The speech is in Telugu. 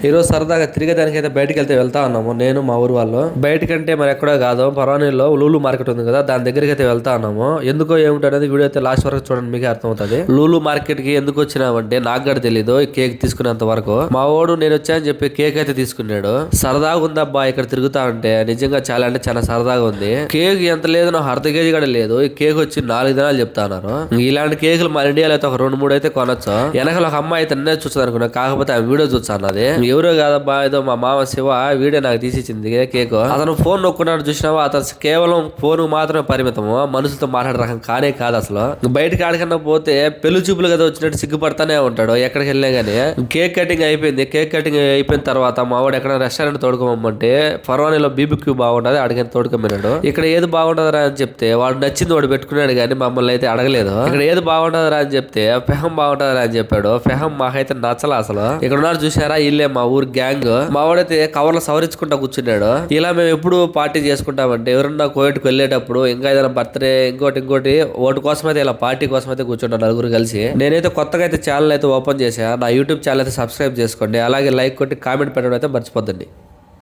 ఈ రోజు సరదాగా తిరిగేదానికి అయితే బయటకి వెళ్తా ఉన్నాము. నేను మా ఊరు వాళ్ళు బయటకంటే మరి ఎక్కడో కాదు, పర్వాణిలో లూలు మార్కెట్ ఉంది కదా, దాని దగ్గరికి అయితే వెళ్తా ఉన్నాము. ఎందుకో ఏమిటో అనేది వీడియో అయితే లాస్ట్ వరకు చూడండి, మీకే అర్థమవుతుంది. లూలు మార్కెట్ కి ఎందుకు వచ్చినామంటే నాకు కూడా తెలీదు. ఈ కేక్ తీసుకునేంత వరకు మా వాడు నేను వచ్చానని చెప్పి కేక్ అయితే తీసుకున్నాడు. సరదాగా ఉందబ్బా ఇక్కడ తిరుగుతా ఉంటే, నిజంగా చాలా అంటే చాలా సరదాగా ఉంది. కేక్ ఎంత లేదు, నాకు అర్ధ కేజీ కూడా లేదు. ఈ కేక్ వచ్చి 4 దినాలు చెప్తా ఉన్నారు. ఇలాంటి కేకులు మన ఇండియాలో అయితే ఒక 2-3 అయితే కొనొచ్చు. వెనకాల ఒక అమ్మాయి అయితే నిన్నే చూస్తుంది అనుకున్నా, కాకపోతే ఆ వీడియో చూస్తా అన్నది. ఎవరో కాదబ్బా, ఏదో మా మామ శివ వీడియో నాకు తీసిచ్చింది కేక్. అతను ఫోన్ నొక్కున్నాడు చూసినావా, అతను కేవలం ఫోన్ మాత్రమే పరిమితము, మనుషులతో మాట్లాడే రకం కానే కాదు అసలు. బయటకి ఆడకన్నా పోతే పెళ్లి చూపులు కదా వచ్చినట్టు సిగ్గుపడతానే ఉంటాడు ఎక్కడికి వెళ్ళినా గానీ. కేక్ కటింగ్ అయిపోయింది. కేక్ కటింగ్ అయిపోయిన తర్వాత మా వాడు ఎక్కడ రెస్టారెంట్ తోడుకోమంటే పర్వాణిలో బీబీక్యూ బాగుంటది, అడిగిన తోడుకోమన్నాడు. ఇక్కడ ఏది బాగుంటదరా అని చెప్తే వాడు నచ్చింది వాడు పెట్టుకున్నాడు కానీ మమ్మల్ని అయితే అడగలేదు. ఇక్కడ ఏది బాగుంటదరా అని చెప్తే ఫెహం బాగుంటదరా అని చెప్పాడు. ఫెహం మాకైతే నచ్చల అసలు. ఇక్కడ ఉన్నారు చూసారా, ఇల్లే మా ఊరు గ్యాంగ్. మా వాడైతే కవర్లో సవరించుకుంటా కూర్చున్నాడు. ఇలా మేము ఎప్పుడు పార్టీ చేసుకుంటామంటే ఎవరన్నా కోవిడ్కి వెళ్ళేటప్పుడు, ఇంకా ఏదైనా బర్త్డే ఇంకోటి ఓటు కోసం అయితే ఇలా పార్టీ కోసం అయితే కూర్చుంటాం నలుగురు కలిసి. నేనైతే కొత్తగా అయితే ఛానల్ అయితే ఓపెన్ చేశా. నా యూట్యూబ్ ఛానల్ అయితే సబ్స్క్రైబ్ చేసుకోండి. అలాగే లైక్ కొట్టి కామెంట్ పెట్టడం అయితే మర్చిపోద్దండి.